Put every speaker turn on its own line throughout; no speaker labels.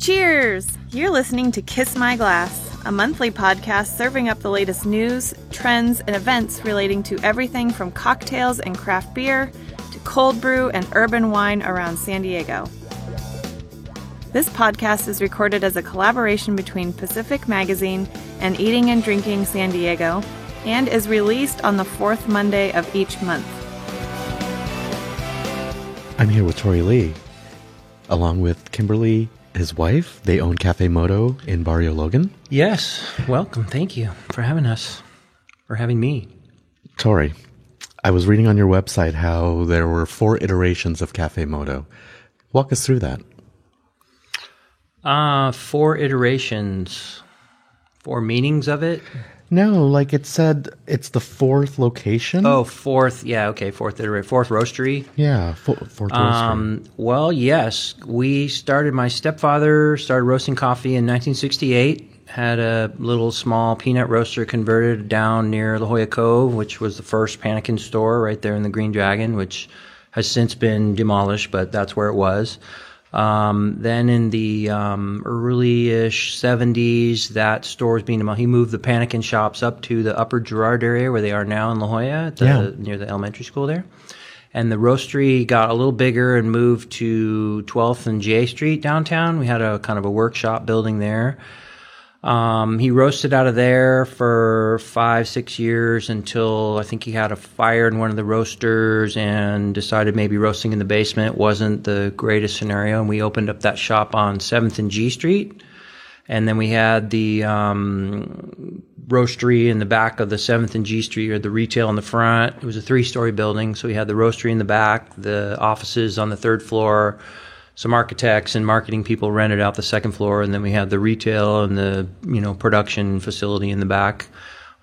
Cheers! You're listening to Kiss My Glass, a monthly podcast serving up the latest news, trends, and events relating to everything from cocktails and craft beer to cold brew and urban wine around San Diego. This podcast is recorded as a collaboration between Pacific Magazine and Eating and Drinking San Diego and is released on the fourth Monday of each month.
I'm here with Tori Lee, along with Kimberly, his wife. They own Cafe Moto in Barrio Logan.
Yes, welcome. Thank you for having us, for having me.
Tori, I was reading on your website how there were 4 iterations of Cafe Moto. Walk us through that.
4 iterations, 4 meanings of it?
No, like it said, it's the 4th location.
Oh, 4th. Yeah, okay, 4th iteration. 4th roastery.
Yeah, 4th roastery.
Well, yes. My stepfather started roasting coffee in 1968. Had a little small peanut roaster converted down near La Jolla Cove, which was the first Panikin store right there in the Green Dragon, which has since been demolished, but that's where it was. Then in the early-ish 70s, that store was being demolished. He moved the Panikin shops up to the Upper Girard area where they are now in La Jolla, near the elementary school there. And the roastery got a little bigger and moved to 12th and J Street downtown. We had a kind of a workshop building there. He roasted out of there for 5-6 years until I think he had a fire in one of the roasters and decided maybe roasting in the basement wasn't the greatest scenario. And we opened up that shop on 7th and G Street. And then we had the roastery in the back of the 7th and G Street, or the retail in the front. It was a 3-story building. So we had the roastery in the back, the offices on the 3rd floor. Some architects and marketing people rented out the 2nd floor, and then we had the retail and the production facility in the back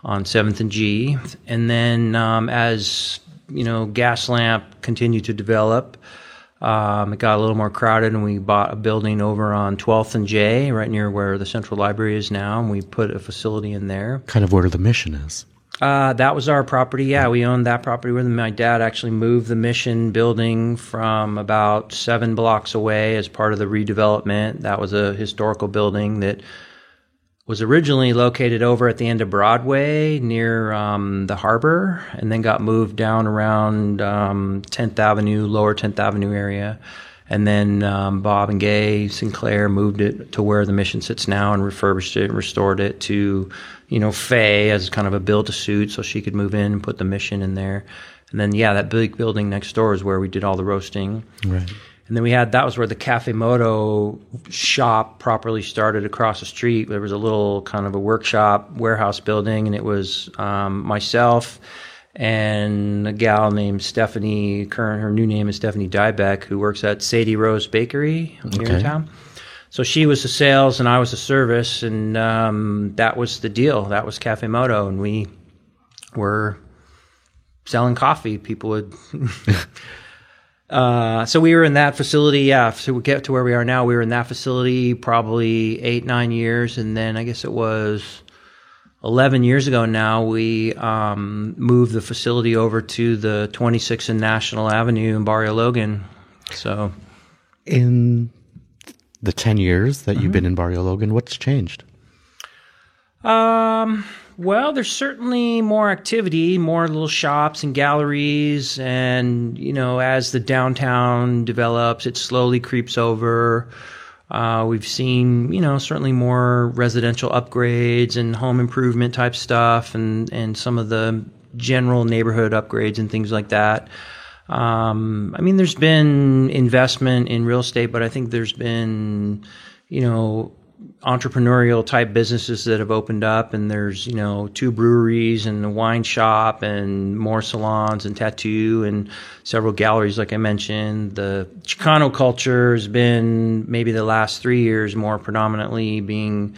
on 7th and G. And then as Gaslamp continued to develop, it got a little more crowded, and we bought a building over on 12th and J, right near where the Central Library is now, and we put a facility in there.
Kind of where the Mission is.
That was our property. Yeah, we owned that property. My dad actually moved the Mission building from about 7 blocks away as part of the redevelopment. That was a historical building that was originally located over at the end of Broadway near the harbor, and then got moved down around 10th Avenue, lower 10th Avenue area. And then Bob and Gay Sinclair moved it to where the Mission sits now and refurbished it and restored it to, Faye as kind of a build-to-suit so she could move in and put the Mission in there. And then, that big building next door is where we did all the roasting.
Right.
And then that was where the Cafe Moto shop properly started across the street. There was a little kind of a workshop warehouse building, and it was myself and a gal named Stephanie, her new name is Stephanie Dybeck, who works at Sadie Rose Bakery here in town. So she was the sales and I was the service, and that was the deal. That was Cafe Moto, and we were selling coffee. People would... so we were in that facility, so we get to where we are now. We were in that facility probably 8-9 years, and then I guess it was 11 years ago now, we moved the facility over to the 26th and National Avenue in Barrio Logan. So,
in the 10 years that you've been in Barrio Logan, what's changed?
Well, there's certainly more activity, more little shops and galleries, and as the downtown develops, it slowly creeps over. We've seen, certainly more residential upgrades and home improvement type stuff, and some of the general neighborhood upgrades and things like that. There's been investment in real estate, but I think there's been, entrepreneurial type businesses that have opened up, and there's 2 breweries and a wine shop and more salons and tattoo and several galleries like I mentioned. The Chicano culture has been maybe the last 3 years more predominantly being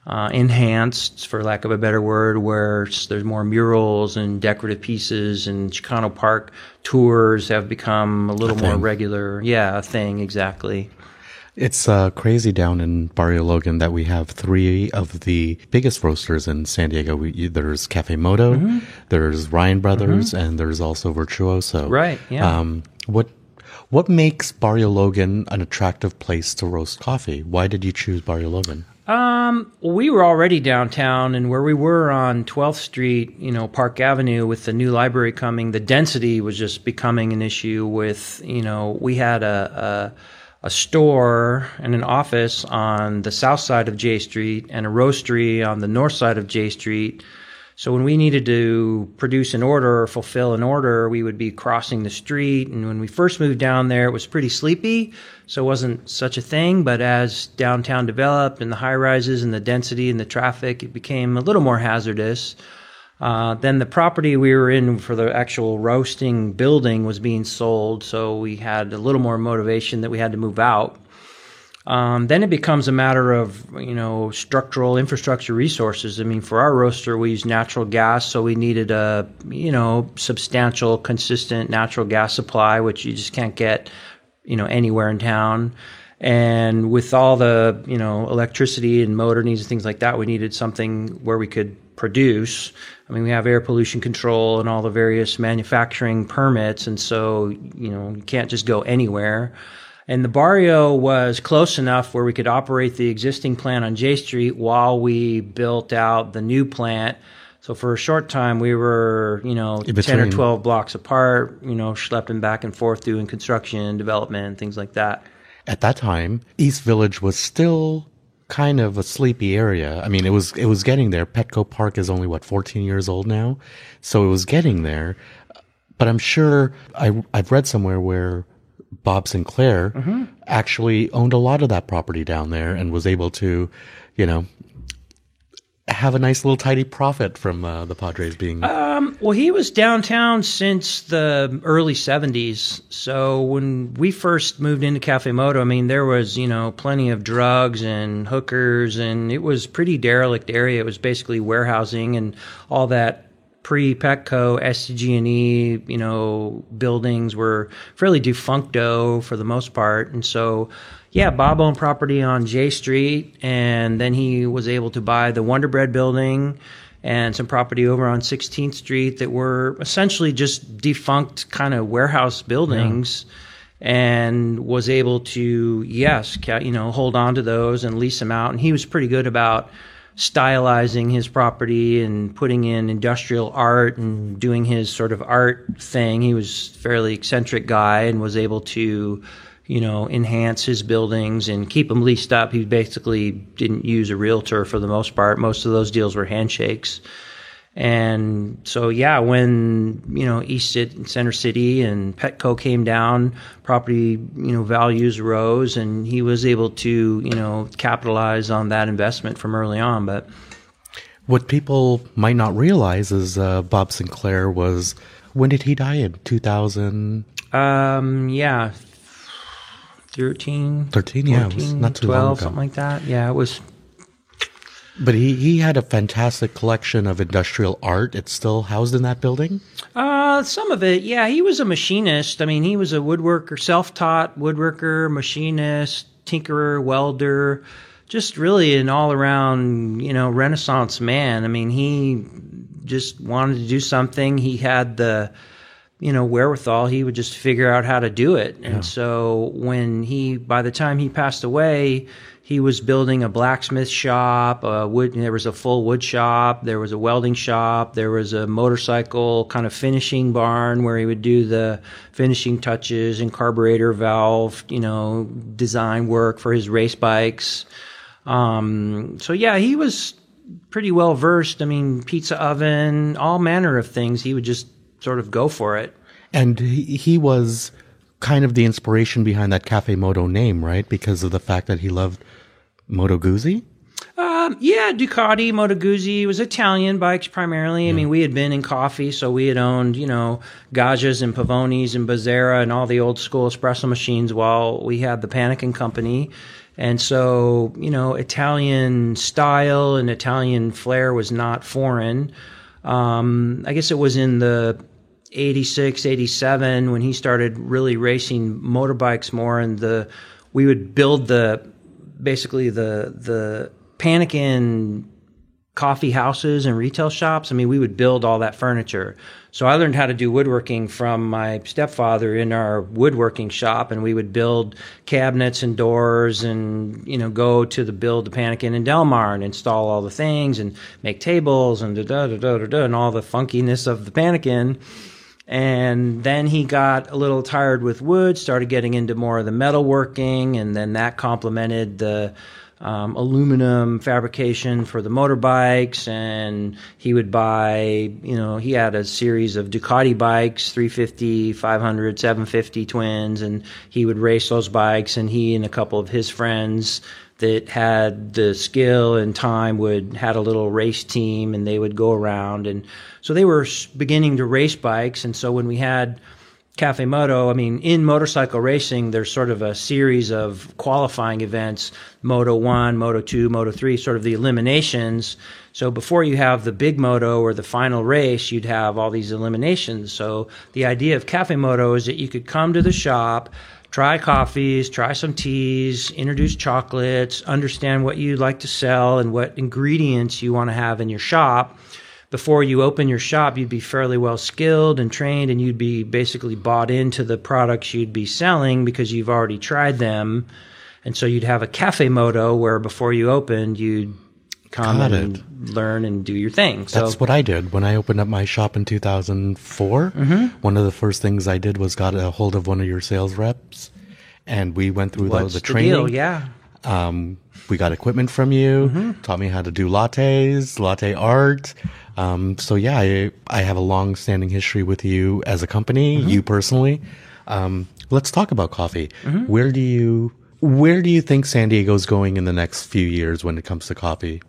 enhanced, for lack of a better word, where there's more murals and decorative pieces, and Chicano Park tours have become a little more regular. Yeah, a thing, exactly.
It's crazy down in Barrio Logan that we have 3 of the biggest roasters in San Diego. There's Cafe Moto, there's Ryan Brothers, and there's also Virtuoso.
Right, yeah.
What makes Barrio Logan an attractive place to roast coffee? Why did you choose Barrio Logan?
We were already downtown, and where we were on 12th Street, Park Avenue, with the new library coming, the density was just becoming an issue with, we had a store and an office on the south side of J Street and a roastery on the north side of J Street. So when we needed to produce an order or fulfill an order, we would be crossing the street. And when we first moved down there, it was pretty sleepy, so it wasn't such a thing. But as downtown developed and the high rises and the density and the traffic, it became a little more hazardous. Then the property we were in for the actual roasting building was being sold, so we had a little more motivation that we had to move out. Then it becomes a matter of, structural infrastructure resources. I mean, for our roaster, we use natural gas, so we needed a, substantial, consistent natural gas supply, which you just can't get, anywhere in town. And with all the, electricity and motor needs and things like that, we needed something where we could produce. I mean, we have air pollution control and all the various manufacturing permits, and so, you can't just go anywhere. And the Barrio was close enough where we could operate the existing plant on J Street while we built out the new plant. So for a short time, we were, 10 or 12 blocks apart, schlepping back and forth doing construction, development, things like that.
At that time, East Village was still kind of a sleepy area. I mean, it was getting there. Petco Park is only, 14 years old now? So it was getting there. But I'm sure I've read somewhere where Bob Sinclair actually owned a lot of that property down there and was able to, have a nice little tidy profit from the Padres being...
Well, he was downtown since the early 70s. So when we first moved into Cafe Moto, I mean, there was, plenty of drugs and hookers, and it was pretty derelict area. It was basically warehousing, and all that pre-Petco, SCG&E, buildings were fairly defuncto for the most part. And so, yeah, Bob owned property on J Street, and then he was able to buy the Wonder Bread building and some property over on 16th Street that were essentially just defunct kind of warehouse buildings. Yeah. And was able to, hold on to those and lease them out. And he was pretty good about stylizing his property and putting in industrial art and doing his sort of art thing. He was a fairly eccentric guy and was able to, enhance his buildings and keep them leased up. He basically didn't use a realtor for the most part. Most of those deals were handshakes. And so, yeah, when, East Center City and Petco came down, property, values rose, and he was able to, capitalize on that investment from early on. But
what people might not realize is Bob Sinclair was, when did he die? In 2000?
13,
14, it was not too
12,
long ago.
Something like that. Yeah, it was.
But he had a fantastic collection of industrial art. It's still housed in that building?
Some of it, yeah. He was a machinist. I mean, he was a woodworker, self-taught woodworker, machinist, tinkerer, welder, just really an all-around, Renaissance man. I mean, he just wanted to do something. He had the, wherewithal. He would just figure out how to do it. And so by the time he passed away, he was building a blacksmith shop, there was a full wood shop, there was a welding shop, there was a motorcycle kind of finishing barn where he would do the finishing touches and carburetor valve, design work for his race bikes. So yeah, he was pretty well versed. I mean, pizza oven, all manner of things. He would just sort of go for it.
And he was kind of the inspiration behind that Cafe Moto name, right? Because of the fact that he loved Moto Guzzi?
Yeah, Ducati, Moto Guzzi. It was Italian bikes primarily. I mean, we had been in coffee, so we had owned, Gaggias and Pavonis and Bazzera and all the old school espresso machines while we had the Panikin Company. And so, Italian style and Italian flair was not foreign. I guess it was in the 86, 87 when he started really racing motorbikes more, and we would build basically the Panikin coffee houses and retail shops. I mean, we would build all that furniture. So I learned how to do woodworking from my stepfather in our woodworking shop, and we would build cabinets and doors and, go to build the Panikin in Del Mar and install all the things and make tables and and all the funkiness of the Panikin. And then he got a little tired with wood, started getting into more of the metalworking, and then that complemented the aluminum fabrication for the motorbikes. And he would buy, he had a series of Ducati bikes, 350, 500, 750 twins, and he would race those bikes. And he and a couple of his friends that had the skill and time had a little race team, and they would go around. And so they were beginning to race bikes. And so when we had Cafe Moto, I mean, in motorcycle racing, there's sort of a series of qualifying events, Moto 1, Moto 2, Moto 3, sort of the eliminations. So before you have the big moto or the final race, you'd have all these eliminations. So the idea of Cafe Moto is that you could come to the shop, try coffees, try some teas, introduce chocolates, understand what you'd like to sell and what ingredients you want to have in your shop. Before you open your shop, you'd be fairly well skilled and trained, and you'd be basically bought into the products you'd be selling because you've already tried them. And so you'd have a Cafe Moto where before you opened, you'd come learn and do your thing. So
that's what I did when I opened up my shop in 2004. One of the first things I did was got a hold of one of your sales reps, and we went through the training.
Deal? Yeah.
We got equipment from you, taught me how to do lattes, latte art. So yeah, I have a long-standing history with you as a company, you personally. Let's talk about coffee. Where do you think San Diego's going in the next few years when it comes to coffee?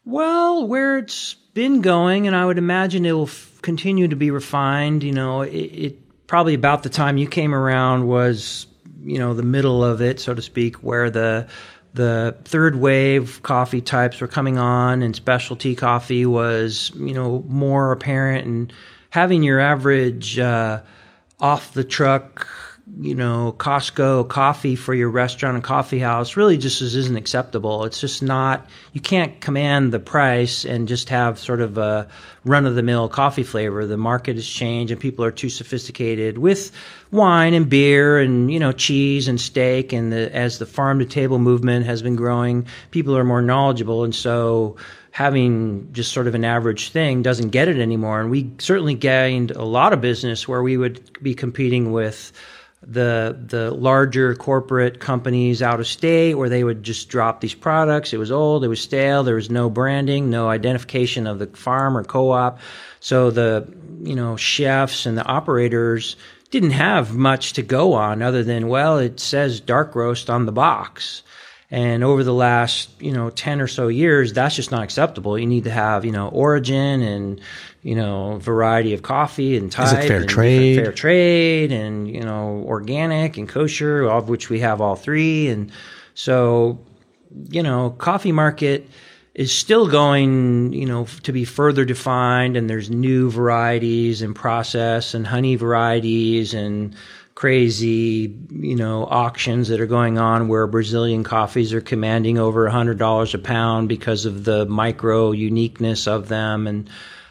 Well, where it's been going, and I would imagine it will continue to be refined. It probably about the time you came around was, the middle of it, so to speak, where the third wave coffee types were coming on, and specialty coffee was, more apparent, and having your average off the truck, Costco coffee for your restaurant and coffee house really just isn't acceptable. It's just not, you can't command the price and just have sort of a run-of-the-mill coffee flavor. The market has changed, and people are too sophisticated with wine and beer and, cheese and steak. And as the farm-to-table movement has been growing, people are more knowledgeable. And so having just sort of an average thing doesn't get it anymore. And we certainly gained a lot of business where we would be competing with the larger corporate companies out of state, where they would just drop these products. It was old, it was stale, there was no branding, no identification of the farm or co-op. So the, chefs and the operators didn't have much to go on other than, well, it says dark roast on the box. And over the last, 10 or so years, that's just not acceptable. You need to have, origin and, variety of coffee and type.
Is it fair trade?
Fair trade and, organic and kosher, of which we have all three. And so, coffee market is still going, to be further defined, and there's new varieties and process and honey varieties and crazy, auctions that are going on where Brazilian coffees are commanding over $100 a pound because of the micro uniqueness of them. And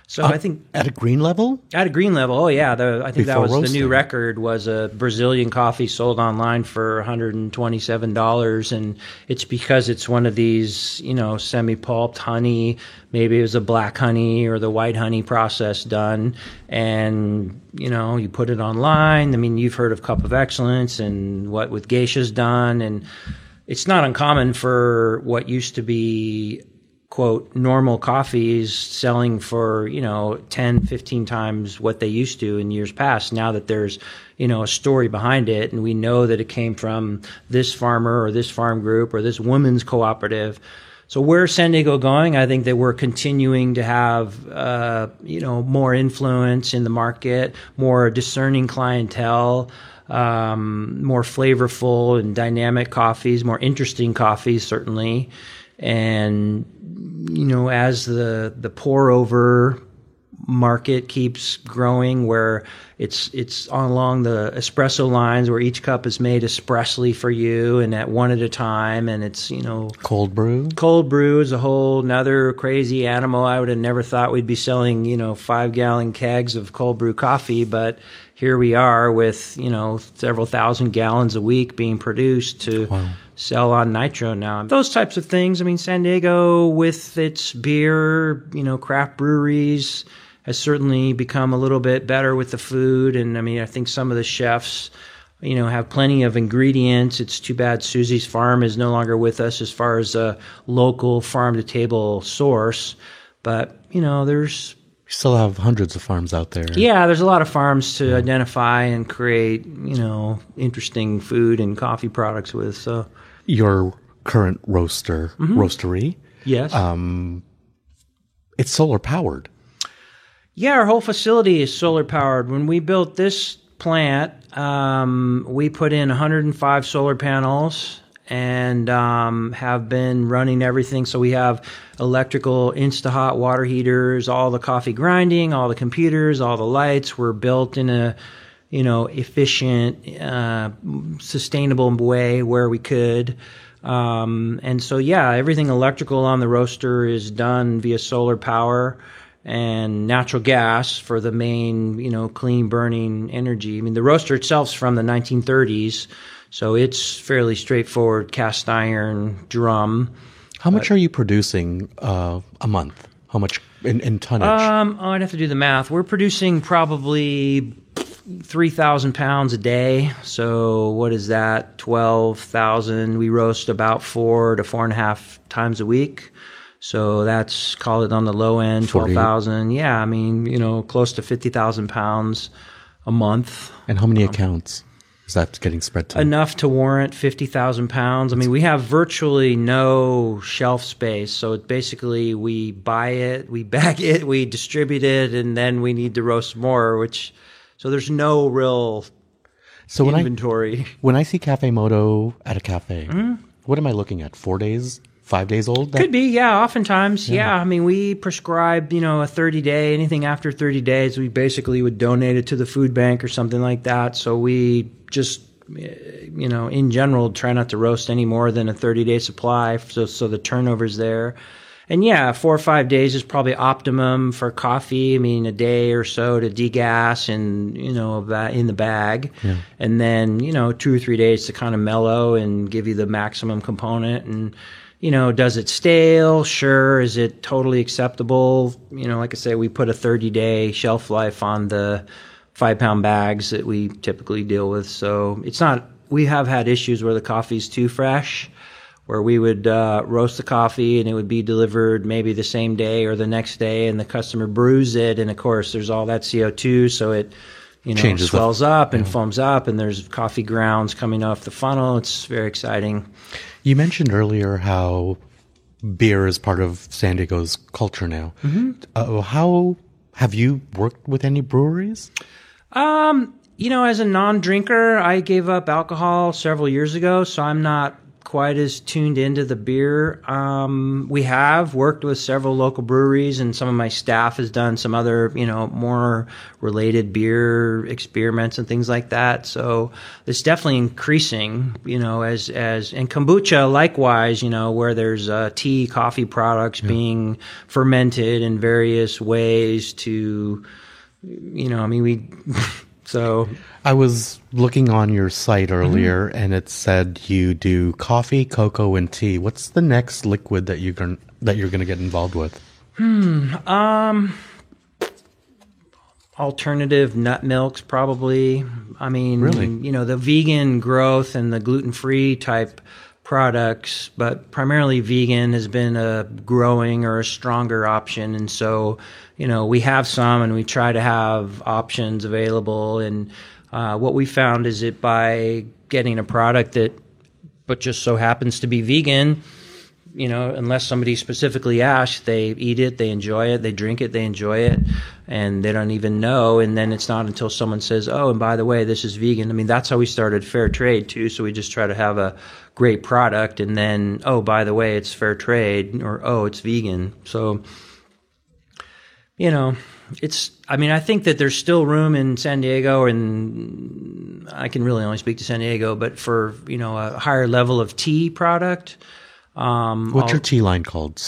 so I think
at a green level?
At a green level, oh yeah. I think that was
roasting.
The new record was a Brazilian coffee sold online for $127. And it's because it's one of these, semi-pulped honey. Maybe it was a black honey or the white honey process done. And, you put it online. I mean, you've heard of Cup of Excellence and what with Geisha's done. And it's not uncommon for what used to be, quote, normal coffees selling for, 10, 15 times what they used to in years past. Now that there's, a story behind it, and we know that it came from this farmer or this farm group or this women's cooperative. So where's San Diego going? I think that we're continuing to have, more influence in the market, more discerning clientele, more flavorful and dynamic coffees, more interesting coffees, certainly. And, as the pour over market keeps growing, where it's along the espresso lines, where each cup is made expressly for you and at one at a time, and it's
Cold brew.
Cold brew is a whole nother crazy animal. I would have never thought we'd be selling 5-gallon kegs of cold brew coffee, but here we are with several thousand gallons a week being produced to sell on Nitro now. Those types of things. I mean, San Diego with its beer, craft breweries has certainly become a little bit better with the food. And I mean, I think some of the chefs, have plenty of ingredients. It's too bad Susie's Farm is no longer with us as far as a local farm to table source. But, there's...
You still have hundreds of farms out there.
Yeah, there's a lot of farms to identify and create, interesting food and coffee products with. So
your current roastery,
yes,
it's solar powered.
Yeah, our whole facility is solar powered. When we built this plant, we put in 105 solar panels and have been running everything. So we have electrical Insta-Hot water heaters, all the coffee grinding, all the computers, all the lights were built in a efficient, sustainable way where we could. And so, yeah, everything electrical on the roaster is done via solar power and natural gas for the main, clean burning energy. I mean, the roaster itself's from the 1930s, so it's fairly straightforward cast iron drum.
How much are you producing a month? How much in tonnage?
I'd have to do the math. We're producing probably 3,000 pounds a day. So what is that? 12,000. We roast about 4 to 4.5 times a week. So that's, call it on the low end, 12,000. Yeah, I mean, close to 50,000 pounds a month.
And how many accounts is that getting spread to?
Enough to warrant 50,000 pounds. I mean, we have virtually no shelf space. So basically we buy it, we bag it, we distribute it, and then we need to roast more, so there's no real inventory.
When I see Cafe Moto at a cafe, what am I looking at? 4 days? 5 days old?
Could be, yeah, oftentimes. Yeah. I mean, we prescribe, a 30-day, anything after 30 days, we basically would donate it to the food bank or something like that. So we just, in general, try not to roast any more than a 30-day supply so the turnover's there. And yeah, 4 or 5 days is probably optimum for coffee. I mean, a day or so to degas and, in the bag. Yeah. And then, 2 or 3 days to kind of mellow and give you the maximum component. And, does it stale? Sure. Is it totally acceptable? Like I say, we put a 30-day shelf life on the 5-pound bags that we typically deal with. So it's not, we have had issues where the coffee's too fresh, where we would roast the coffee and it would be delivered maybe the same day or the next day, and the customer brews it, and of course there's all that CO2, so it swells up and foams up, and there's coffee grounds coming off the funnel. It's very exciting.
You mentioned earlier how beer is part of San Diego's culture now. Mm-hmm. How have you worked with any breweries?
As a non-drinker, I gave up alcohol several years ago, so I'm not quite as tuned into the beer. We have worked with several local breweries, and some of my staff has done some other, more related beer experiments and things like that. So it's definitely increasing, and kombucha likewise, where there's tea, coffee products being fermented in various ways to, So
I was looking on your site earlier, and it said you do coffee, cocoa, and tea. What's the next liquid that you're going to get involved with?
Alternative nut milks, probably. I mean,
really?
The vegan growth and the gluten-free type products, but primarily vegan has been a growing or a stronger option. And so, we have some, and we try to have options available. And what we found is that by getting a product but just so happens to be vegan, unless somebody specifically asks, they eat it, they enjoy it, they drink it, they enjoy it, and they don't even know. And then it's not until someone says, oh, and by the way, this is vegan. I mean, that's how we started Fair Trade too. So we just try to have a great product, and then, oh, by the way, it's fair trade, or oh, it's vegan. So, I think that there's still room in San Diego, and I can really only speak to San Diego, but for, a higher level of tea product.
What's your tea line called?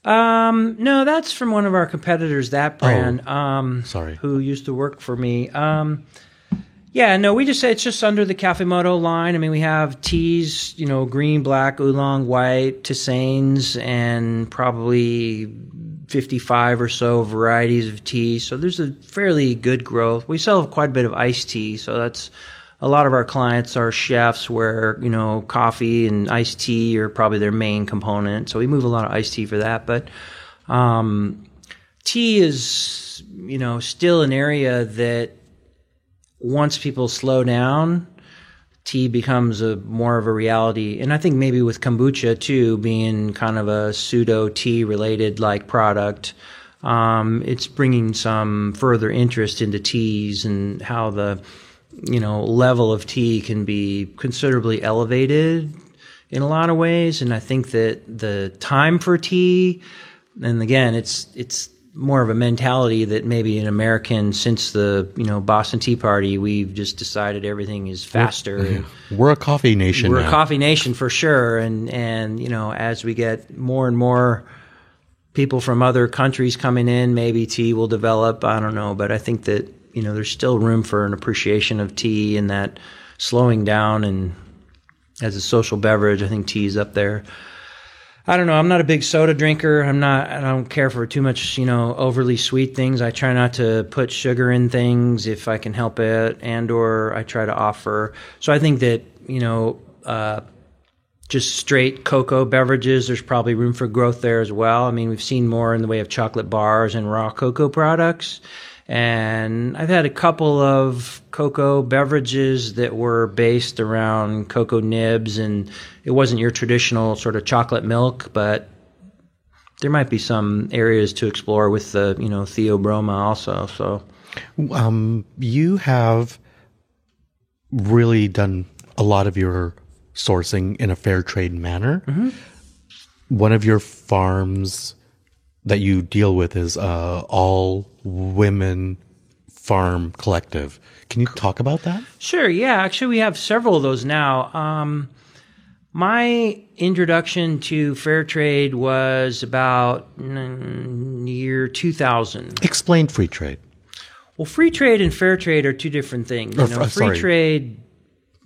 No, that's from one of our competitors, that brand.
Sorry.
Who used to work for me. We just say it's just under the Cafemoto line. I mean, we have teas, green, black, oolong, white, tisanes, and probably 55 or so varieties of tea. So there's a fairly good growth. We sell quite a bit of iced tea. So that's a lot of our clients are chefs where, coffee and iced tea are probably their main component. So we move a lot of iced tea for that. But tea is, still an area that once people slow down, tea becomes more of a reality. And I think maybe with kombucha too, being kind of a pseudo tea related like product, it's bringing some further interest into teas and how the, level of tea can be considerably elevated in a lot of ways. And I think that the time for tea, and again, it's more of a mentality that maybe an American, since the Boston Tea Party, we've just decided everything is faster.
We're a coffee nation.
We're a coffee nation for sure, and as we get more and more people from other countries coming in, maybe tea will develop. I don't know, but I think that there's still room for an appreciation of tea and that slowing down. And as a social beverage, I think tea is up there. I don't know. I'm not a big soda drinker. I don't care for too much, overly sweet things. I try not to put sugar in things if I can help it, or I try to offer. So I think that, just straight cocoa beverages, there's probably room for growth there as well. I mean, we've seen more in the way of chocolate bars and raw cocoa products. And I've had a couple of cocoa beverages that were based around cocoa nibs, and it wasn't your traditional sort of chocolate milk, but there might be some areas to explore with the, Theobroma also. So,
you have really done a lot of your sourcing in a fair trade manner.
Mm-hmm.
One of your farms that you deal with is all women farm collective. Can you talk about that?
Sure. Yeah. Actually, we have several of those now. My introduction to fair trade was about year 2000.
Explain free trade.
Well, free trade and fair trade are two different things. Free trade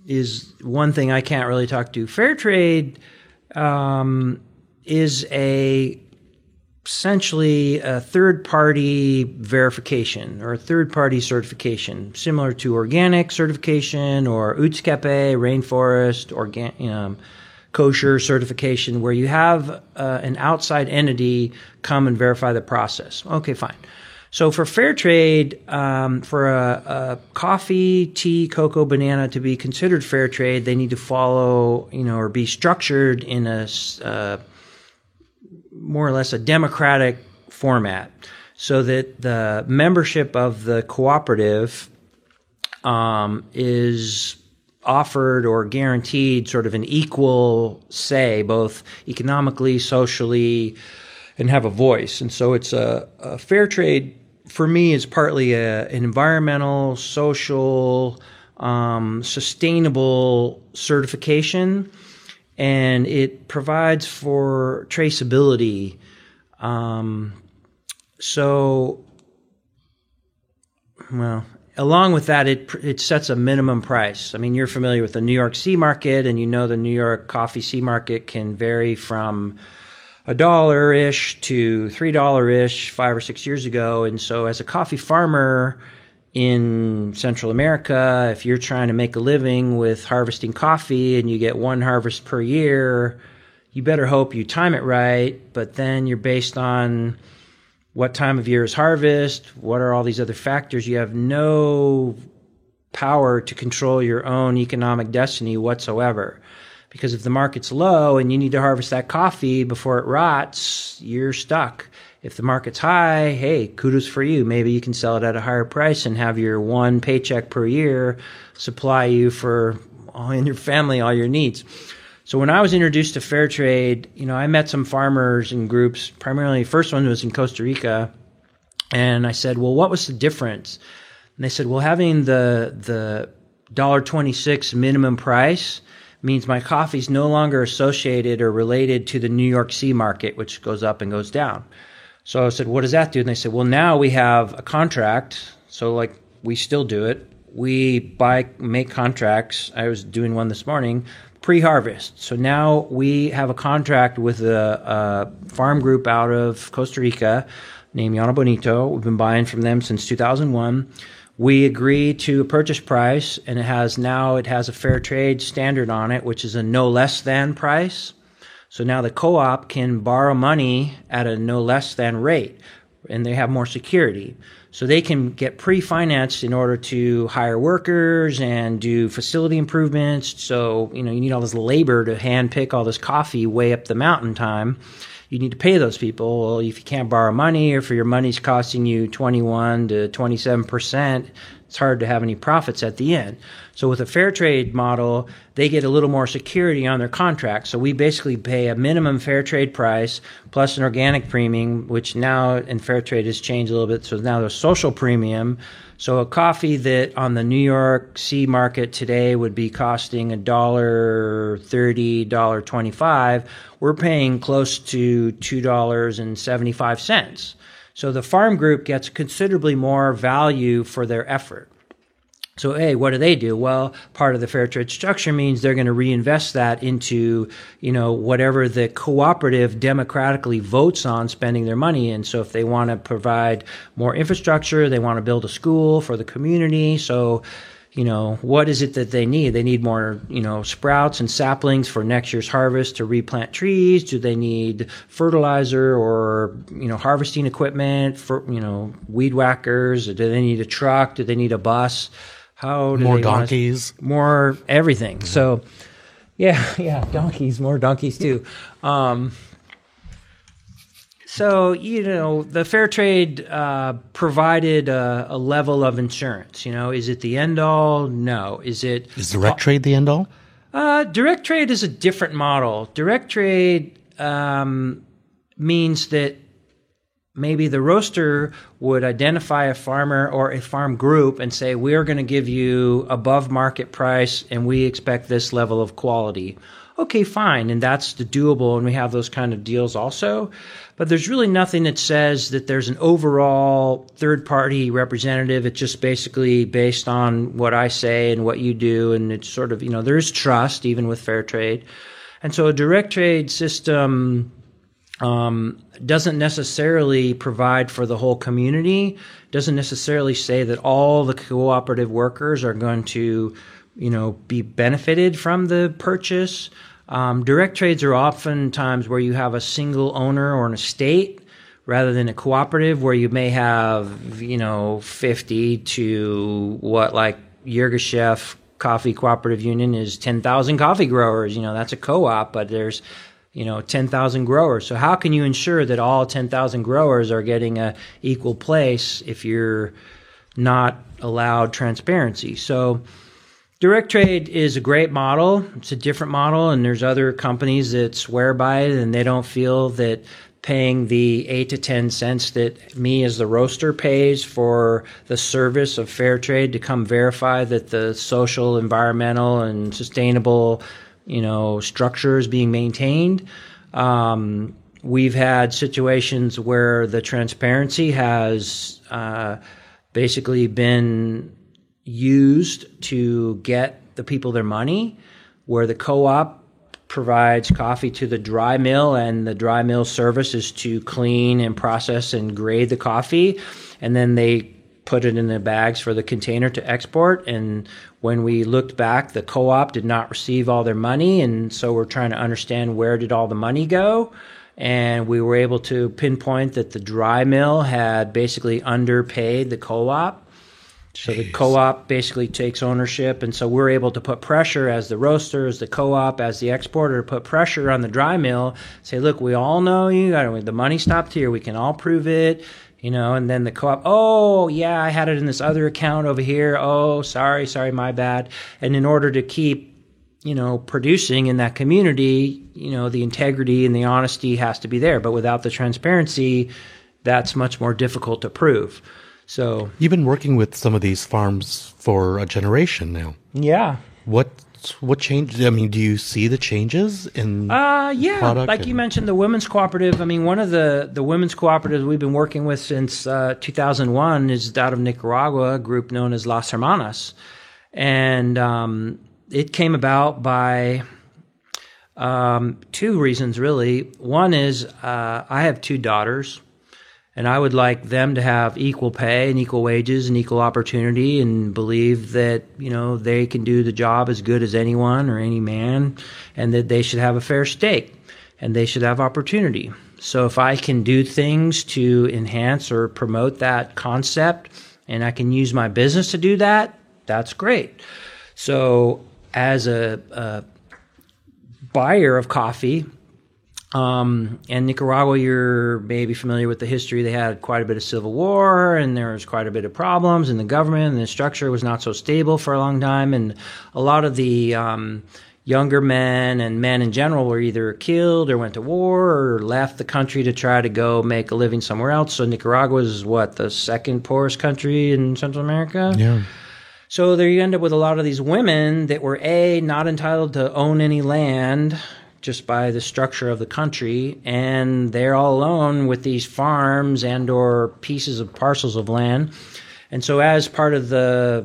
is one thing I can't really talk to. Fair trade is essentially a third-party verification or a third-party certification, similar to organic certification or UTSCAPE, rainforest, kosher certification, where you have an outside entity come and verify the process. Okay, fine. So for fair trade, for a coffee, tea, cocoa, banana to be considered fair trade, they need to follow, or be structured in a more or less a democratic format, so that the membership of the cooperative is offered or guaranteed sort of an equal say, both economically, socially, and have a voice. And so it's a fair trade for me is partly an environmental, social, sustainable certification. And it provides for traceability. Along with that, it sets a minimum price. I mean, you're familiar with the New York C market, and the New York coffee C market can vary from $1-ish to $3-ish 5 or 6 years ago. And so as a coffee farmer in Central America, if you're trying to make a living with harvesting coffee and you get one harvest per year, you better hope you time it right, but then you're based on what time of year is harvest, what are all these other factors. You have no power to control your own economic destiny whatsoever. Because if the market's low and you need to harvest that coffee before it rots, you're stuck. If the market's high, hey, kudos for you. Maybe you can sell it at a higher price and have your one paycheck per year supply you for all in your family, all your needs. So when I was introduced to fair trade, I met some farmers and groups. Primarily, first one was in Costa Rica, And I said, well, what was the difference? And they said, well, having the $1.26 minimum price means my coffee's no longer associated or related to the New York C market, which goes up and goes down. So I said, what does that do? And they said, well, now we have a contract. So like we still do it. We make contracts. I was doing one this morning, pre-harvest. So now we have a contract with a farm group out of Costa Rica named Llano Bonito. We've been buying from them since 2001. We agree to a purchase price, and it has a fair trade standard on it, which is a no less than price. So now the co-op can borrow money at a no less than rate, and they have more security. So they can get pre-financed in order to hire workers and do facility improvements. So, you need all this labor to hand pick all this coffee way up the mountain time. You need to pay those people. Well, if you can't borrow money, or if your money's costing you 21 to 27%, it's hard to have any profits at the end. So with a fair trade model, they get a little more security on their contract. So we basically pay a minimum fair trade price plus an organic premium, which now in fair trade has changed a little bit. So now there's social premium. So a coffee that on the New York C market today would be costing $1.30, $1.25, we're paying close to $2.75. So the farm group gets considerably more value for their effort. So, hey, what do? Well, part of the fair trade structure means they're going to reinvest that into, whatever the cooperative democratically votes on spending their money in. So if they want to provide more infrastructure, they want to build a school for the community. So, what is it that they need? They need more, sprouts and saplings for next year's harvest to replant trees. Do they need fertilizer or, harvesting equipment for, weed whackers? Do they need a truck? Do they need a bus?
More donkeys?
More everything. Mm-hmm. So, yeah, donkeys, more donkeys too. So, the fair trade provided a level of insurance. Is it the end all? No. Is
direct trade the end all?
Direct trade is a different model. Direct trade means that maybe the roaster would identify a farmer or a farm group and say, we are going to give you above market price and we expect this level of quality. Okay, fine. And that's doable. And we have those kind of deals also. But there's really nothing that says that there's an overall third party representative. It's just basically based on what I say and what you do. And it's sort of, there's trust even with fair trade. And so a direct trade system doesn't necessarily provide for the whole community, doesn't necessarily say that all the cooperative workers are going to, be benefited from the purchase. Direct trades are oftentimes where you have a single owner or an estate rather than a cooperative where you may have, 50 to what like Yirgacheffe Coffee Cooperative Union is 10,000 coffee growers. That's a co-op, but there's 10,000 growers. So how can you ensure that all 10,000 growers are getting a equal place if you're not allowed transparency? So direct trade is a great model. It's a different model, and there's other companies that swear by it, and they don't feel that paying the 8 to 10 cents that me as the roaster pays for the service of fair trade to come verify that the social, environmental, and sustainable structure is being maintained. We've had situations where the transparency has basically been used to get the people their money, where the co-op provides coffee to the dry mill, and the dry mill service is to clean and process and grade the coffee, and then they put it in the bags for the container to export. And when we looked back, the co-op did not receive all their money, and so we're trying to understand where did all the money go. And we were able to pinpoint that the dry mill had basically underpaid the co-op. So the co-op basically takes ownership, and so we're able to put pressure as the roaster, as the co-op, as the exporter, to put pressure on the dry mill, say, look, we all know you got the money stopped here. We can all prove it. And then the co-op, oh, yeah, I had it in this other account over here. Oh, sorry, my bad. And in order to keep, producing in that community, the integrity and the honesty has to be there. But without the transparency, that's much more difficult to prove. So
You've been working with some of these farms for a generation now.
yeah.
What changed? I mean, do you see the changes in
Yeah,
product
like you
and-
mentioned, the women's cooperative. I mean, one of the women's cooperatives we've been working with since 2001 is out of Nicaragua, a group known as Las Hermanas. And it came about by two reasons, really. One is I have two daughters, and I would like them to have equal pay and equal wages and equal opportunity, and believe that, they can do the job as good as anyone or any man, and that they should have a fair stake and they should have opportunity. So if I can do things to enhance or promote that concept, and I can use my business to do that, that's great. So as a buyer of coffee, and Nicaragua, you're maybe familiar with the history. They had quite a bit of civil war, and there was quite a bit of problems in the government, and the structure was not so stable for a long time. And a lot of the younger men and men in general were either killed or went to war or left the country to try to go make a living somewhere else. So Nicaragua is the second poorest country in Central America?
Yeah.
So there you end up with a lot of these women that were not entitled to own any land just by the structure of the country, and they're all alone with these farms and or pieces of parcels of land. And so as part of the,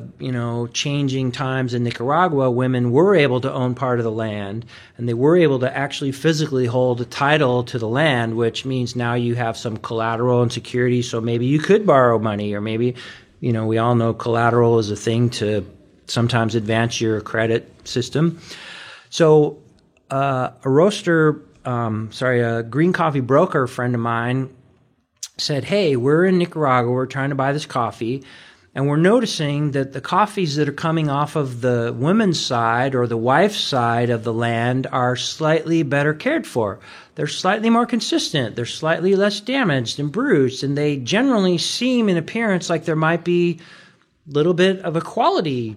changing times in Nicaragua, women were able to own part of the land, and they were able to actually physically hold a title to the land, which means now you have some collateral and security. So maybe you could borrow money, or maybe, we all know collateral is a thing to sometimes advance your credit system. So a green coffee broker friend of mine said, hey, we're in Nicaragua, we're trying to buy this coffee, and we're noticing that the coffees that are coming off of the women's side or the wife's side of the land are slightly better cared for. They're slightly more consistent, they're slightly less damaged and bruised, and they generally seem in appearance like there might be a little bit of a quality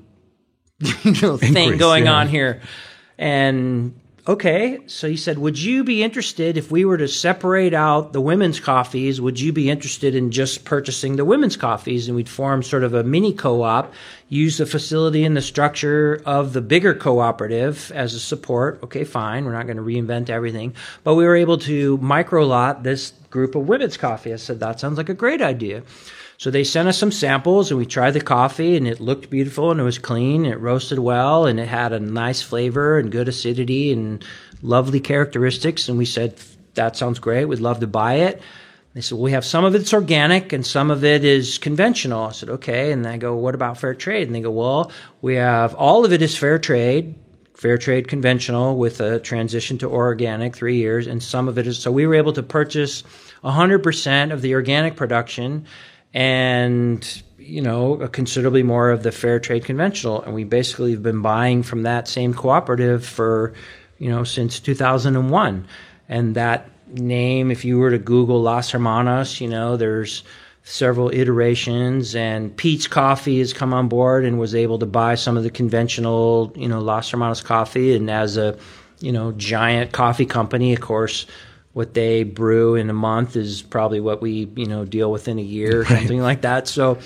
thing going on here. And okay, so he said, would you be interested if we were to separate out the women's coffees? Would you be interested in just purchasing the women's coffees? And we'd form sort of a mini co-op, use the facility and the structure of the bigger cooperative as a support. Okay, fine. We're not going to reinvent everything. But we were able to micro-lot this group of women's coffee. I said, that sounds like a great idea. So they sent us some samples, and we tried the coffee, and it looked beautiful, and it was clean, and it roasted well, and it had a nice flavor and good acidity and lovely characteristics. And we said, that sounds great. We'd love to buy it. They said, well, we have some of it's organic and some of it is conventional. I said, okay. And I go, what about fair trade? And they go, well, we have all of it is fair trade conventional with a transition to organic 3 years, and some of it is. So we were able to purchase 100% of the organic production and, considerably more of the fair trade conventional. And we basically have been buying from that same cooperative for, since 2001. And that name, if you were to Google Las Hermanas, there's several iterations, and Pete's Coffee has come on board and was able to buy some of the conventional, Las Hermanas coffee. And as a, giant coffee company, of course, what they brew in a month is probably what we, deal with in a year or something like that. So,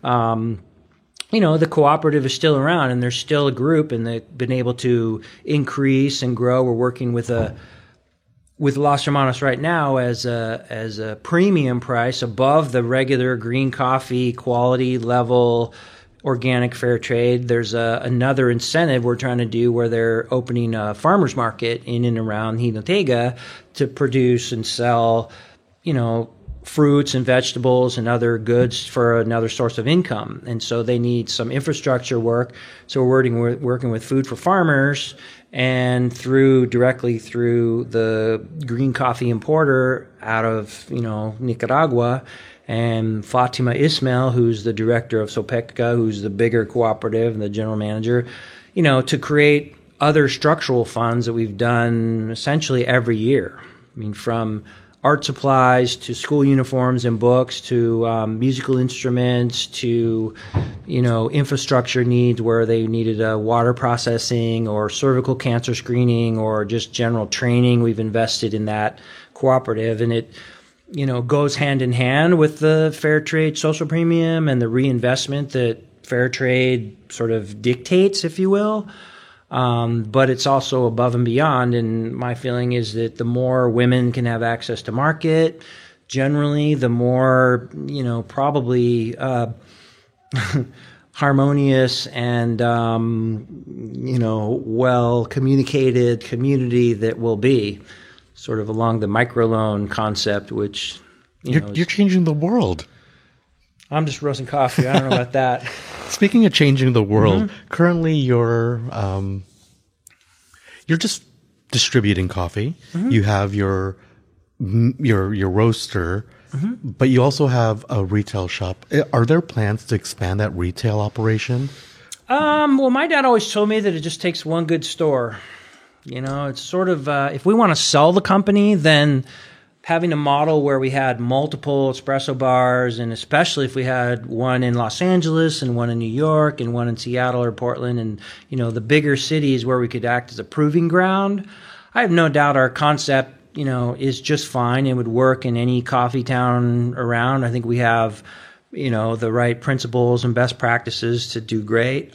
the cooperative is still around, and there's still a group, and they've been able to increase and grow. We're working with Las Hermanas right now as a premium price above the regular green coffee quality level organic fair trade. There's another incentive we're trying to do where they're opening a farmer's market in and around Jinotega to produce and sell, fruits and vegetables and other goods for another source of income. And so they need some infrastructure work. So we're working with Food for Farmers and directly through the green coffee importer out of, Nicaragua, and Fatima Ismail, who's the director of Sopecca, who's the bigger cooperative and the general manager, to create other structural funds that we've done essentially every year. I mean, from art supplies to school uniforms and books to musical instruments to, infrastructure needs where they needed water processing or cervical cancer screening or just general training. We've invested in that cooperative, and it goes hand in hand with the fair trade social premium and the reinvestment that fair trade sort of dictates, if you will. But it's also above and beyond. And my feeling is that the more women can have access to market, generally, the more, probably harmonious and, well communicated community that will be, sort of along the microloan concept, which
you're changing the world.
I'm just roasting coffee. I don't know about that.
Speaking of changing the world, currently you're just distributing coffee. You have your roaster, but you also have a retail shop. Are there plans to expand that retail operation?
Well, my dad always told me that it just takes one good store. It's sort of, if we want to sell the company, then having a model where we had multiple espresso bars, and especially if we had one in Los Angeles and one in New York and one in Seattle or Portland and, the bigger cities where we could act as a proving ground, I have no doubt our concept, is just fine. It would work in any coffee town around. I think we have, the right principles and best practices to do great.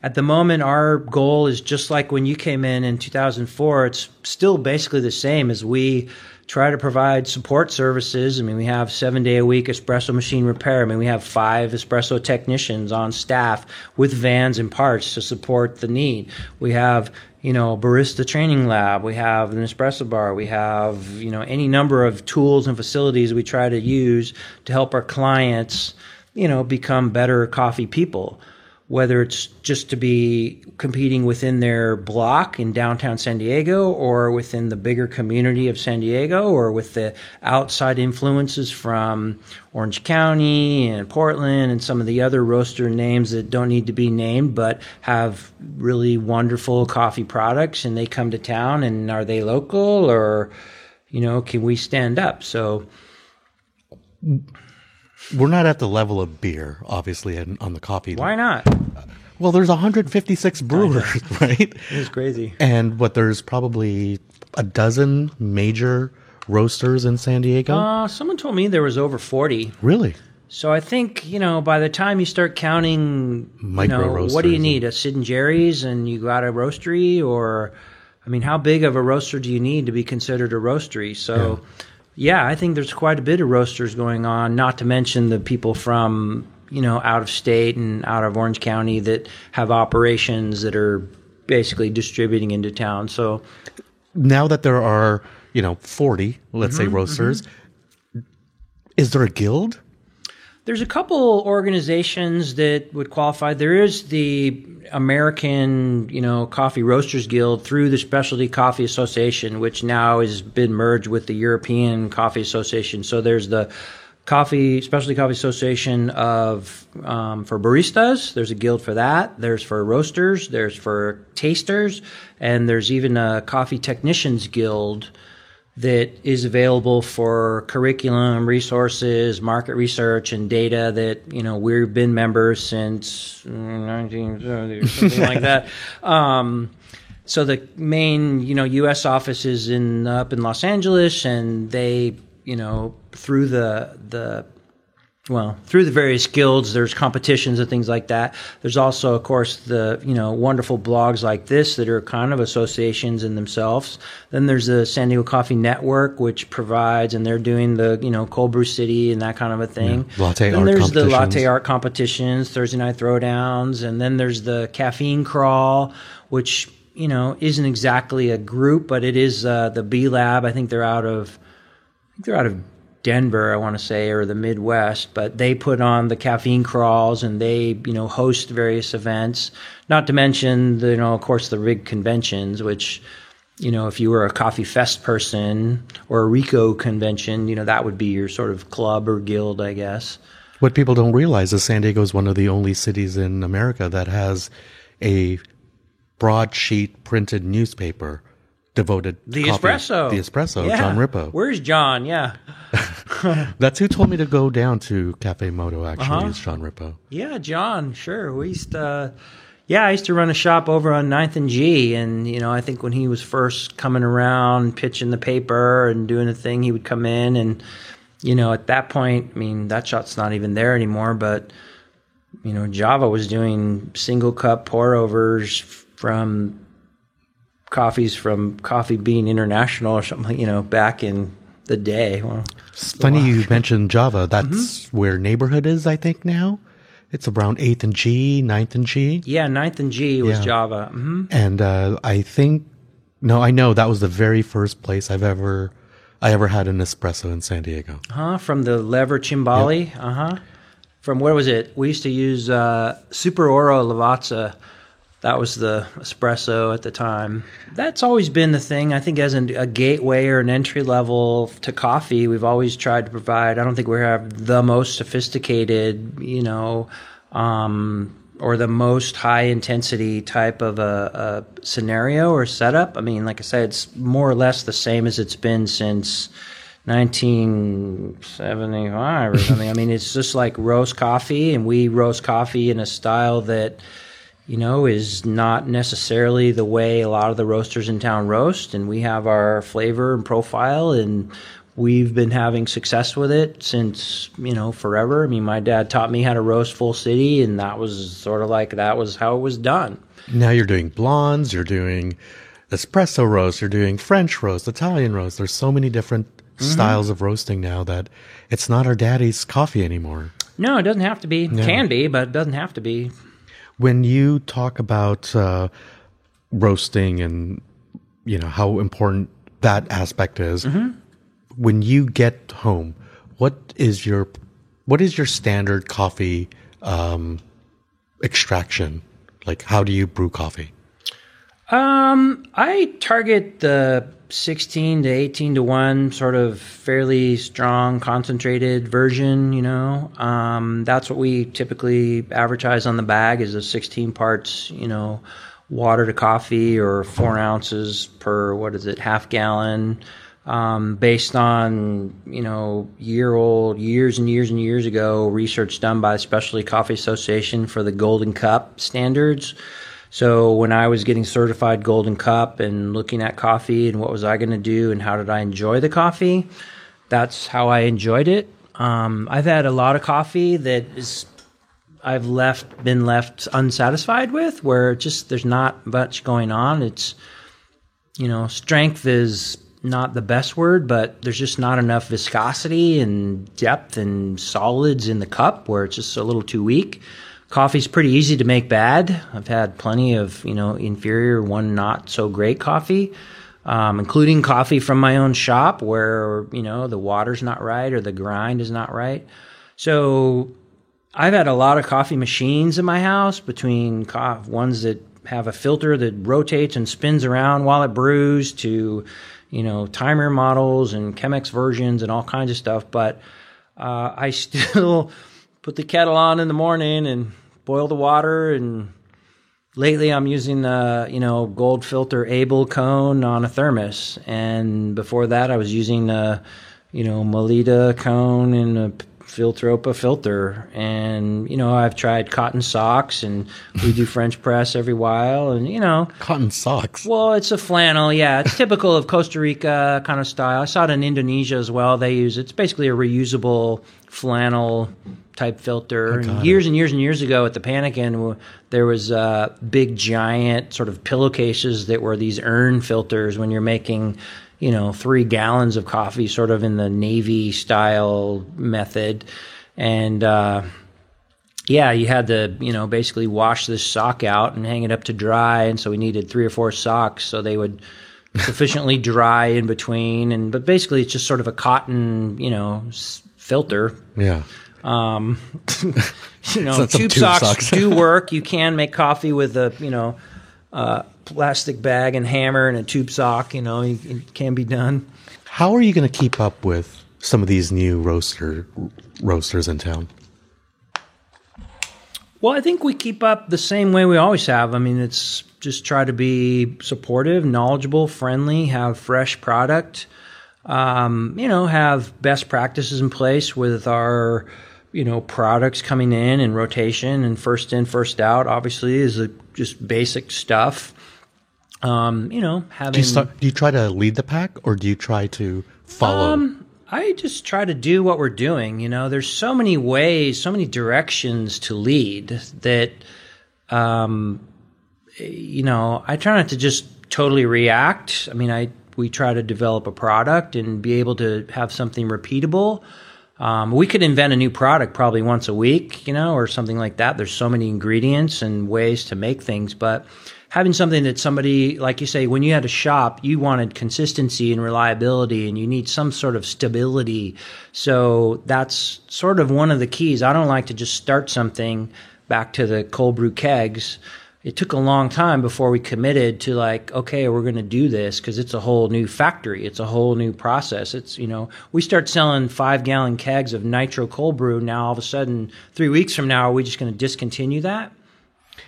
At the moment, our goal is just like when you came in 2004. It's still basically the same as we try to provide support services. I mean, we have 7-day-a-week espresso machine repair. I mean, we have 5 espresso technicians on staff with vans and parts to support the need. We have, barista training lab. We have an espresso bar. We have, any number of tools and facilities we try to use to help our clients, become better coffee people. Whether it's just to be competing within their block in downtown San Diego or within the bigger community of San Diego or with the outside influences from Orange County and Portland and some of the other roaster names that don't need to be named but have really wonderful coffee products, and they come to town, and are they local or, can we stand up? So
we're not at the level of beer, obviously, on the coffee.
Why not?
Well, there's 156 brewers, right?
It is crazy.
And there's probably a dozen major roasters in San Diego?
Someone told me there was over 40.
Really?
So I think, by the time you start counting,
micro roasters,
what do you need? A Sid and Jerry's and you got a roastery? Or, how big of a roaster do you need to be considered a roastery? So... Yeah, I think there's quite a bit of roasters going on, not to mention the people from, out of state and out of Orange County that have operations that are basically distributing into town. So
now that there are, 40, let's say, roasters, is there a guild?
There's a couple organizations that would qualify. There is the American, Coffee Roasters Guild through the Specialty Coffee Association, which now has been merged with the European Coffee Association. So there's the Specialty Coffee Association for baristas. There's a guild for that. There's for roasters. There's for tasters, and there's even a Coffee Technicians Guild that is available for curriculum, resources, market research, and data that, we've been members since 1970 or something like that. So the main, U.S. office is up in Los Angeles, and they, through through the various guilds, there's competitions and things like that. There's also, of course, the, wonderful blogs like this that are kind of associations in themselves. Then there's the San Diego Coffee Network, which provides, and they're doing the, Cold Brew City and that kind of a thing.
Yeah. Latte
then
art
there's
competitions.
the latte art competitions, Thursday night throwdowns, and then there's the caffeine crawl, which, isn't exactly a group, but it is the B Lab. I think they're out of Denver, I want to say, or the Midwest, but they put on the caffeine crawls and they, host various events. Not to mention, of course, the rig conventions, which, if you were a Coffee Fest person or a RICO convention, that would be your sort of club or guild, I guess.
What people don't realize is San Diego is one of the only cities in America that has a broadsheet printed newspaper devoted to
The
coffee.
Espresso.
The Espresso,
Yeah.
John Ripo.
Where's John? Yeah.
That's who told me to go down to Cafe Moto, actually, is John Ripo.
Yeah, John, sure. We used to, Yeah, I used to run a shop over on 9th and G, and I think when he was first coming around, pitching the paper and doing the thing, he would come in, and at that point, I mean, that shop's not even there anymore, but Java was doing single cup pour overs from coffees from Coffee Bean International or something, back in the day. Well,
it's funny you mentioned Java. That's where Neighborhood is, I think, now. It's around 8th and G, 9th and G.
Yeah, 9th and G was Java. Mm-hmm.
And I know that was the very first place I ever had an espresso in San Diego.
From the Lever Cimbali.
Yep.
From where was it? We used to use Super Oro Lavazza. That was the espresso at the time. That's always been the thing. I think as a gateway or an entry level to coffee, we've always tried to provide. I don't think we have the most sophisticated, or the most high intensity type of a scenario or setup. I mean, like I said, it's more or less the same as it's been since 1975 or something. I mean, it's just like roast coffee, and we roast coffee in a style that is not necessarily the way a lot of the roasters in town roast, and we have our flavor and profile, and we've been having success with it since, forever. I mean, my dad taught me how to roast Full City, and that was sort of like, that was how it was done.
Now you're doing blondes, you're doing espresso roast, you're doing French roast, Italian roast. There's so many different styles of roasting now that it's not our daddy's coffee anymore.
No, it doesn't have to be.
No.
Can be, but it doesn't have to be.
When you talk about roasting and how important that aspect is, when you get home, what is your standard coffee extraction? Like, how do you brew coffee?
I target the 16 to 18 to 1 sort of fairly strong concentrated version, that's what we typically advertise on the bag is a 16 parts, water to coffee, or 4 ounces per, half gallon, based on, years and years ago, research done by the Specialty Coffee Association for the Golden Cup standards. So when I was getting certified Golden Cup and looking at coffee and what was I going to do and how did I enjoy the coffee, that's how I enjoyed it. I've had a lot of coffee that I've been left unsatisfied with, where just there's not much going on. It's, strength is not the best word, but there's just not enough viscosity and depth and solids in the cup, where it's just a little too weak. Coffee's pretty easy to make bad. I've had plenty of, inferior, one not so great coffee, including coffee from my own shop where, the water's not right or the grind is not right. So I've had a lot of coffee machines in my house, between ones that have a filter that rotates and spins around while it brews, to, timer models and Chemex versions and all kinds of stuff. But I still put the kettle on in the morning and boil the water, and lately I'm using the gold filter Able cone on a thermos, and before that I was using Melita cone in a Filtropa filter, and I've tried cotton socks, and we do French press every while, and
Cotton socks.
Well, it's a flannel, yeah. It's typical of Costa Rica kind of style. I saw it in Indonesia as well. They use it's basically a reusable flannel type filter. And years ago at the Panikin, there was big giant sort of pillowcases that were these urn filters when you're making 3 gallons of coffee, sort of in the Navy style method. And you had to basically wash this sock out and hang it up to dry, and so we needed 3 or 4 socks so they would sufficiently dry in between. But basically it's just sort of a cotton filter.
Yeah.
Tube socks do work. You can make coffee with a plastic bag and hammer and a tube sock. It can be done.
How are you going to keep up with some of these new roasters in town?
Well, I think we keep up the same way we always have. I mean, it's just try to be supportive, knowledgeable, friendly, have fresh product, have best practices in place with our, products coming in rotation, and first in, first out, obviously, is a just basic stuff. Having.
Do you try to lead the pack, or do you try to follow?
I just try to do what we're doing. There's so many ways, so many directions to lead that, I try not to just totally react. We try to develop a product and be able to have something repeatable. We could invent a new product probably once a week, or something like that. There's so many ingredients and ways to make things, but having something that somebody, like you say, when you had a shop, you wanted consistency and reliability, and you need some sort of stability. So that's sort of one of the keys. I don't like to just start something. Back to the cold brew kegs. It took a long time before we committed to okay, we're going to do this, because it's a whole new factory. It's a whole new process. It's, we start selling 5-gallon kegs of nitro cold brew. Now, all of a sudden, 3 weeks from now, are we just going to discontinue that?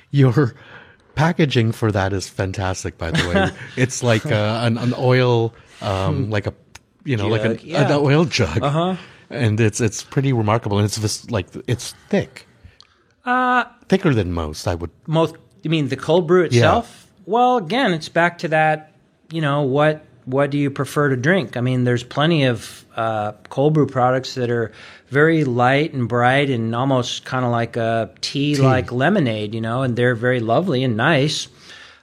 Your packaging for that is fantastic, by the way. It's like an oil, like a,
jug,
an oil jug. And it's pretty remarkable. And it's just it's thick. Thicker than most, I would.
You mean the cold brew itself?
Yeah.
Well, again, it's back to that, what do you prefer to drink? There's plenty of cold brew products that are very light and bright and almost kind of like a tea like lemonade, and they're very lovely and nice.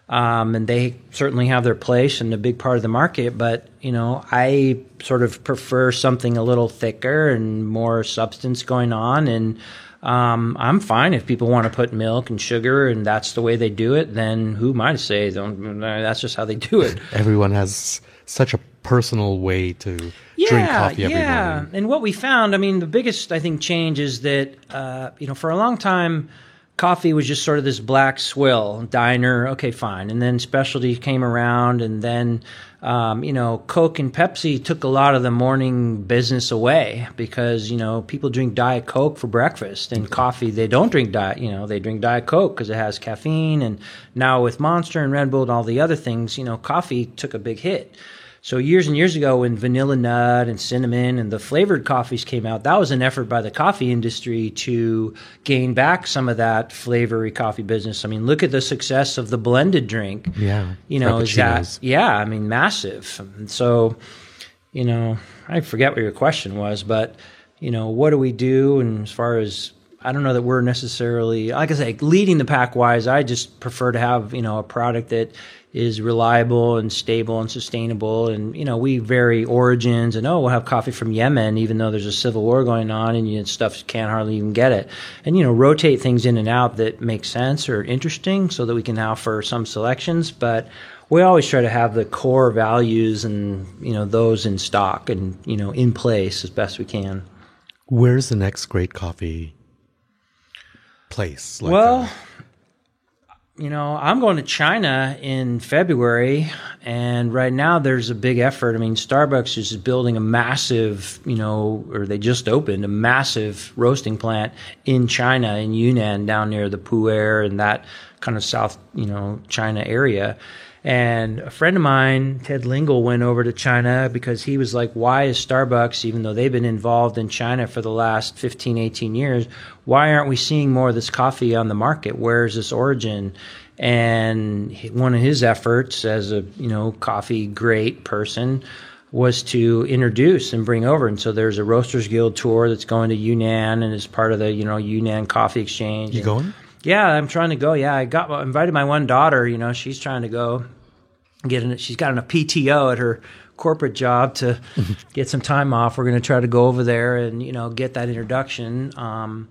And they certainly have their place and a big part of the market. But, I sort of prefer something a little thicker and more substance going on. And I'm fine if people want to put milk and sugar and that's the way they do it. Then who am I to say? That's just how they do it.
Everyone has such a personal way to drink coffee every morning.
And what we found, the biggest, I think, change is that, for a long time, coffee was just sort of this black swill, diner, okay, fine. And then specialty came around, and then, Coke and Pepsi took a lot of the morning business away because, people drink Diet Coke for breakfast, and coffee, they don't drink they drink Diet Coke because it has caffeine. And now with Monster and Red Bull and all the other things, coffee took a big hit. So years and years ago, when vanilla nut and cinnamon and the flavored coffees came out, that was an effort by the coffee industry to gain back some of that flavory coffee business. Look at the success of the blended drink.
Yeah.
Is that, massive. And so, I forget what your question was, but, what do we do? And as far as, I don't know that we're necessarily, like I say, leading the pack wise, I just prefer to have, a product that is reliable and stable and sustainable. And, we vary origins, and, we'll have coffee from Yemen, even though there's a civil war going on and stuff can't hardly even get it. And, rotate things in and out that make sense or interesting so that we can offer some selections. But we always try to have the core values and, those in stock and, in place as best we can.
Where's the next great coffee place?
I'm going to China in February, and right now there's a big effort. Starbucks is building a massive, or they just opened a massive roasting plant in China, in Yunnan, down near the Pu'er and that kind of South, China area. And a friend of mine, Ted Lingle, went over to China because he was like, why is Starbucks, even though they've been involved in China for the last 15, 18 years, why aren't we seeing more of this coffee on the market? Where is this origin? And one of his efforts as a, coffee great person was to introduce and bring over. And so there's a Roasters Guild tour that's going to Yunnan and is part of the, Yunnan Coffee Exchange.
You going?
Yeah, I'm trying to go. Yeah, I invited my one daughter. She's trying to go. She's got a PTO at her corporate job to get some time off. We're going to try to go over there and get that introduction. I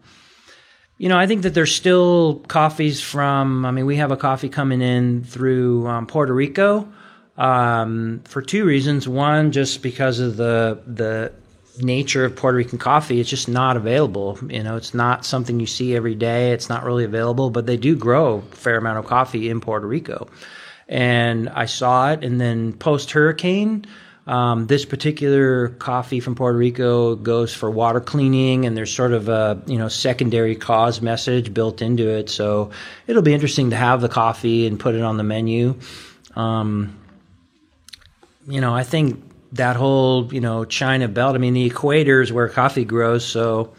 think that there's still coffees from. We have a coffee coming in through Puerto Rico for two reasons. One, just because of the nature of Puerto Rican coffee, it's just not available. It's not something you see every day. It's not really available, but they do grow a fair amount of coffee in Puerto Rico. And I saw it, and then post-hurricane, this particular coffee from Puerto Rico goes for water cleaning, and there's sort of a secondary cause message built into it. So it'll be interesting to have the coffee and put it on the menu. I think that whole, China belt, the equator is where coffee grows. So,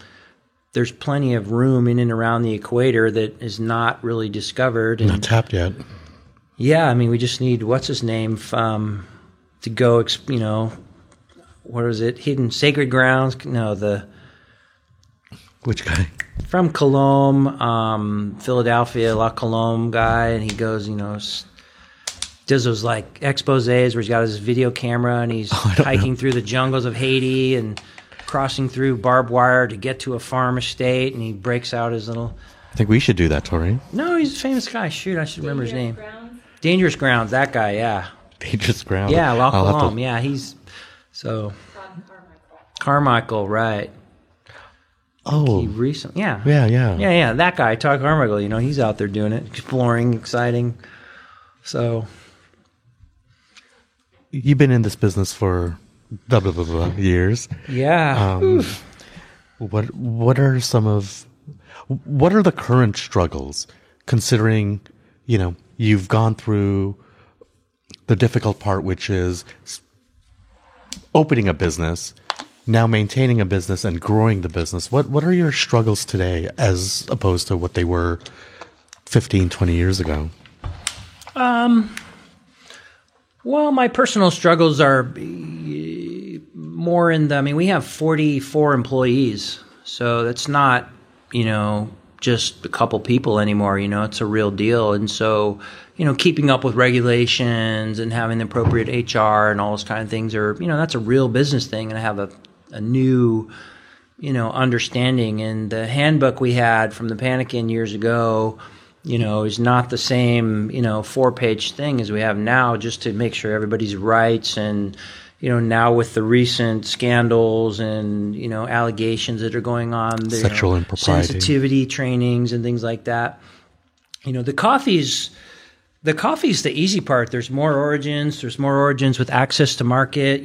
there's plenty of room in and around the equator that is not really discovered. And
Not tapped yet.
yeah, I mean, we just need, what's his name, to go, what is it? Hidden Sacred Grounds? No,
Which guy?
from Colombe, Philadelphia, La Colombe guy, and he goes, does those like exposés where he's got his video camera and he's hiking through the jungles of Haiti and crossing through barbed wire to get to a farm estate, and he breaks out his little...
I think we should do that, Tori.
No, he's a famous guy. Shoot, I should remember his name. Dangerous Grounds, that guy, yeah.
Dangerous Ground.
Yeah, La
I'll have to-
Colombe, yeah, he's... So... Carmichael, right.
Oh,
He recently... Yeah.
yeah.
That guy, Todd Carmichael, he's out there doing it, exploring, exciting. So...
You've been in this business for blah, blah, blah, blah years.
Yeah.
What are the current struggles, considering, you've gone through the difficult part, which is opening a business, now maintaining a business and growing the business. What are your struggles today as opposed to what they were 15, 20 years ago?
Well, my personal struggles are more we have 44 employees, so that's not, just a couple people anymore, it's a real deal. And so, keeping up with regulations and having the appropriate HR and all those kind of things are, that's a real business thing. And I have a new, understanding. And the handbook we had from the Panikin years ago, is not the same, 4-page thing as we have now, just to make sure everybody's rights. And, now with the recent scandals and, allegations that are going on,
Sexual impropriety,
sensitivity trainings and things like that. The coffee's the easy part. There's more origins. There's more origins with access to market,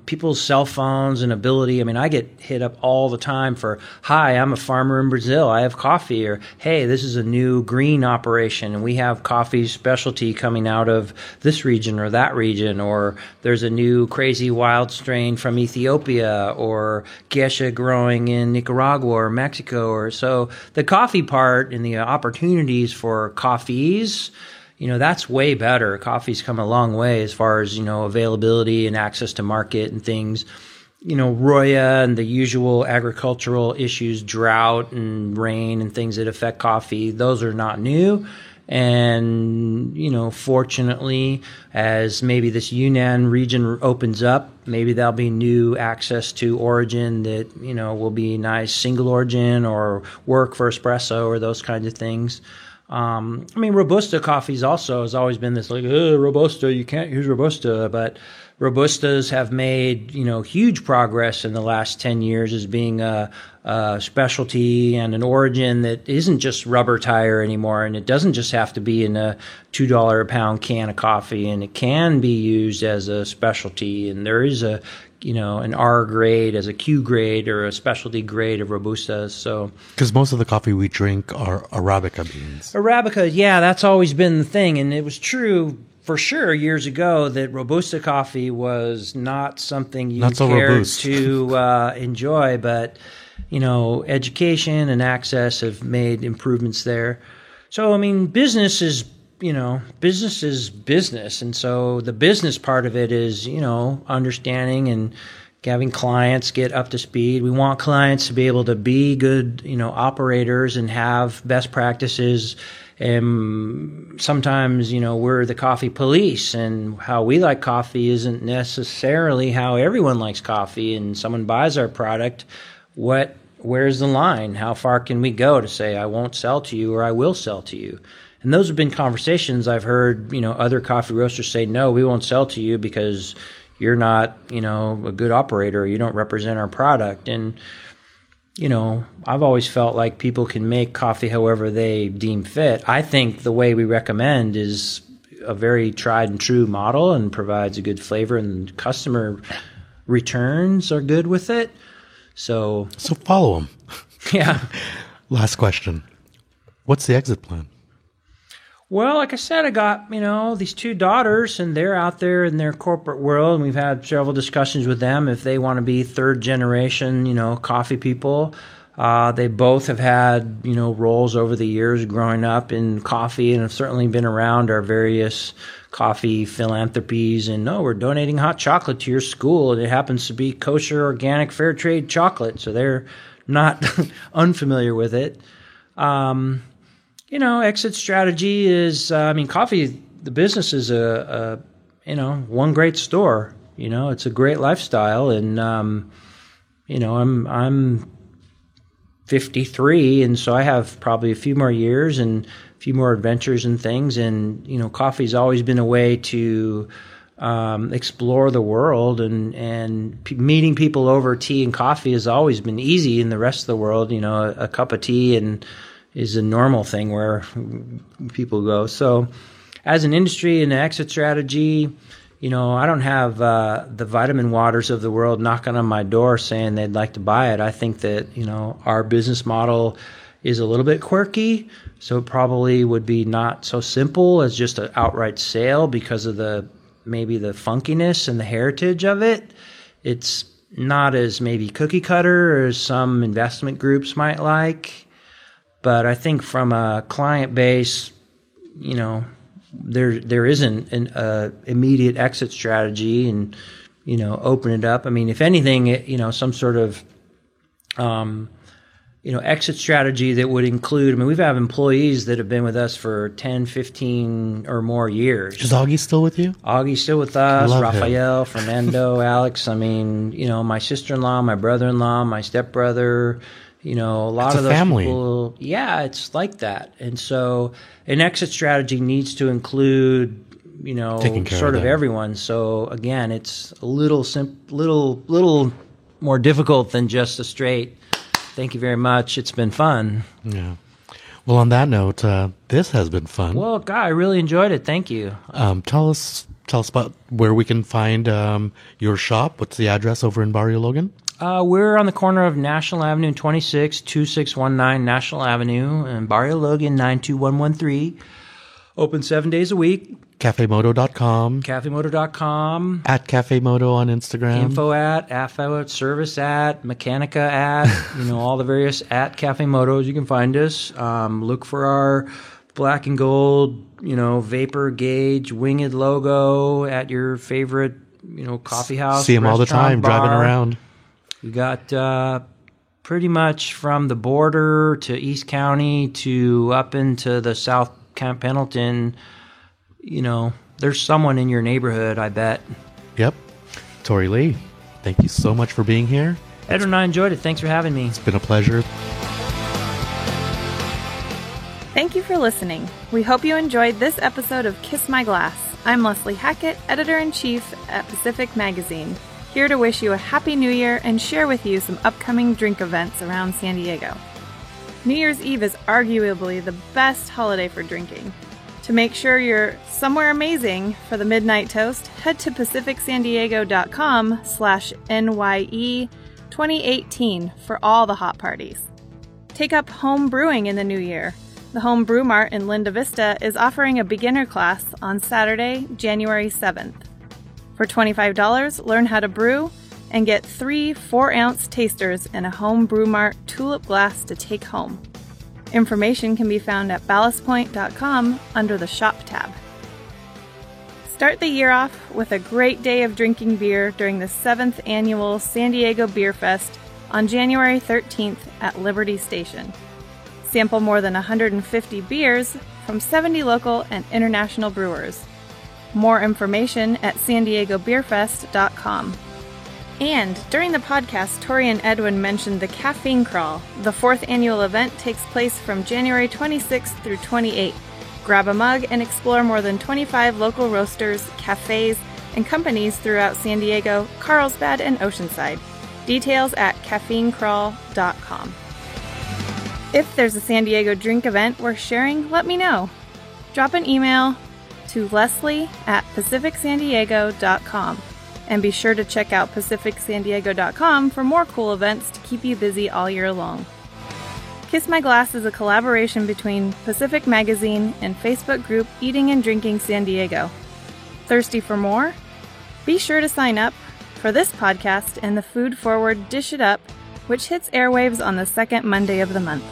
people's cell phones and ability. I get hit up all the time for, hi, I'm a farmer in Brazil. I have coffee. Or, hey, this is a new green operation and we have coffee specialty coming out of this region or that region. Or there's a new crazy wild strain from Ethiopia or Gesha growing in Nicaragua or Mexico. Or so the coffee part and the opportunities for coffees, that's way better. Coffee's come a long way as far as, availability and access to market and things. Roya and the usual agricultural issues, drought and rain and things that affect coffee, those are not new. And, fortunately, as maybe this Yunnan region opens up, maybe there'll be new access to origin that, will be nice single origin or work for espresso or those kinds of things. Robusta coffees also has always been this Robusta, you can't use Robusta, but Robustas have made, huge progress in the last 10 years as being a specialty and an origin that isn't just rubber tire anymore. And it doesn't just have to be in a $2 a pound can of coffee, and it can be used as a specialty. And there is an R grade as a Q grade or a specialty grade of Robustas. So,
because most of the coffee we drink are Arabica beans.
Arabica, yeah, that's always been the thing. And it was true for sure years ago that Robusta coffee was not something you cared to enjoy, but education and access have made improvements there. So business is business, and so the business part of it is understanding and having clients get up to speed. We want clients to be able to be good operators and have best practices. And sometimes, we're the coffee police, and how we like coffee isn't necessarily how everyone likes coffee. And someone buys our product, where's the line? How far can we go to say, I won't sell to you or I will sell to you? And those have been conversations I've heard, other coffee roasters say, no, we won't sell to you because you're not, a good operator. You don't represent our product. And, I've always felt like people can make coffee however they deem fit. I think the way we recommend is a very tried and true model and provides a good flavor, and customer returns are good with it. So
follow them.
Yeah.
Last question. What's the exit plan?
Well, like I said, I got, these 2 daughters, and they're out there in their corporate world, and we've had several discussions with them if they want to be third generation, coffee people. They both have had, roles over the years growing up in coffee and have certainly been around our various coffee philanthropies. And we're donating hot chocolate to your school. And it happens to be kosher, organic, fair trade chocolate. So they're not unfamiliar with it. Exit strategy is, coffee, the business is one great store. It's a great lifestyle. And, I'm 53, and so I have probably a few more years and a few more adventures and things. And coffee's always been a way to explore the world, and meeting people over tea and coffee has always been easy. In the rest of the world, a cup of tea is a normal thing where people go. So, as an industry and an exit strategy, I don't have the Vitamin Waters of the world knocking on my door saying they'd like to buy it. I think that, our business model is a little bit quirky, so it probably would be not so simple as just an outright sale because of maybe the funkiness and the heritage of it. It's not as maybe cookie cutter as some investment groups might like, but I think from a client base, there isn't an immediate exit strategy and, open it up. I mean, if anything, some sort of, exit strategy that would include, we've had employees that have been with us for 10, 15 or more years.
Is Augie still with you?
Augie's still with us.
Love
Raphael, Fernando, Alex. My sister-in-law, my brother-in-law, my stepbrother, a lot of those
family.
People. Yeah, it's like that. And so an exit strategy needs to include, sort of everyone. So again, it's a little more difficult than just a straight, thank you very much, it's been fun.
Yeah. Well, on that note, this has been fun.
Well, God, I really enjoyed it. Thank you.
Tell us about where we can find your shop. What's the address over in Barrio Logan?
We're on the corner of National Avenue and 2619 National Avenue, and Barrio Logan 92113. Open 7 days a week.
CafeMoto.com.
CafeMoto.com.
At CafeMoto on Instagram.
Info at, service at, Mechanica at, all the various at CafeMotos. You can find us. Look for our black and gold, vapor gauge winged logo at your favorite, coffee house.
See them all the time
bar.
driving around.
We got pretty much from the border to East County to up into the South Camp Pendleton. There's someone in your neighborhood, I bet.
Yep. Tori Lee, thank you so much for being here.
Edward and I enjoyed it. Thanks for having me.
It's been a pleasure.
Thank you for listening. We hope you enjoyed this episode of Kiss My Glass. I'm Leslie Hackett, Editor-in-Chief at Pacific Magazine, here to wish you a Happy New Year and share with you some upcoming drink events around San Diego. New Year's Eve is arguably the best holiday for drinking. To make sure you're somewhere amazing for the midnight toast, head to pacificsandiego.com/NYE 2018 for all the hot parties. Take up home brewing in the new year. The Home Brew Mart in Linda Vista is offering a beginner class on Saturday, January 7th. For $25, learn how to brew and get 3 4-ounce tasters in a Home Brew Mart tulip glass to take home. Information can be found at ballastpoint.com under the Shop tab. Start the year off with a great day of drinking beer during the 7th Annual San Diego Beer Fest on January 13th at Liberty Station. Sample more than 150 beers from 70 local and international brewers. More information at sandiegobeerfest.com. And during the podcast, Tori and Edwin mentioned the Caffeine Crawl. The 4th annual event takes place from January 26th through 28th. Grab a mug and explore more than 25 local roasters, cafes, and companies throughout San Diego, Carlsbad, and Oceanside. Details at caffeinecrawl.com. If there's a San Diego drink event worth sharing, let me know. Drop an email to leslie@pacificsandiego.com. And be sure to check out pacificsandiego.com for more cool events to keep you busy all year long. Kiss My Glass is a collaboration between Pacific Magazine and Facebook group Eating and Drinking San Diego. Thirsty for more? Be sure to sign up for this podcast and the food-forward Dish It Up which hits airwaves on the second Monday of the month.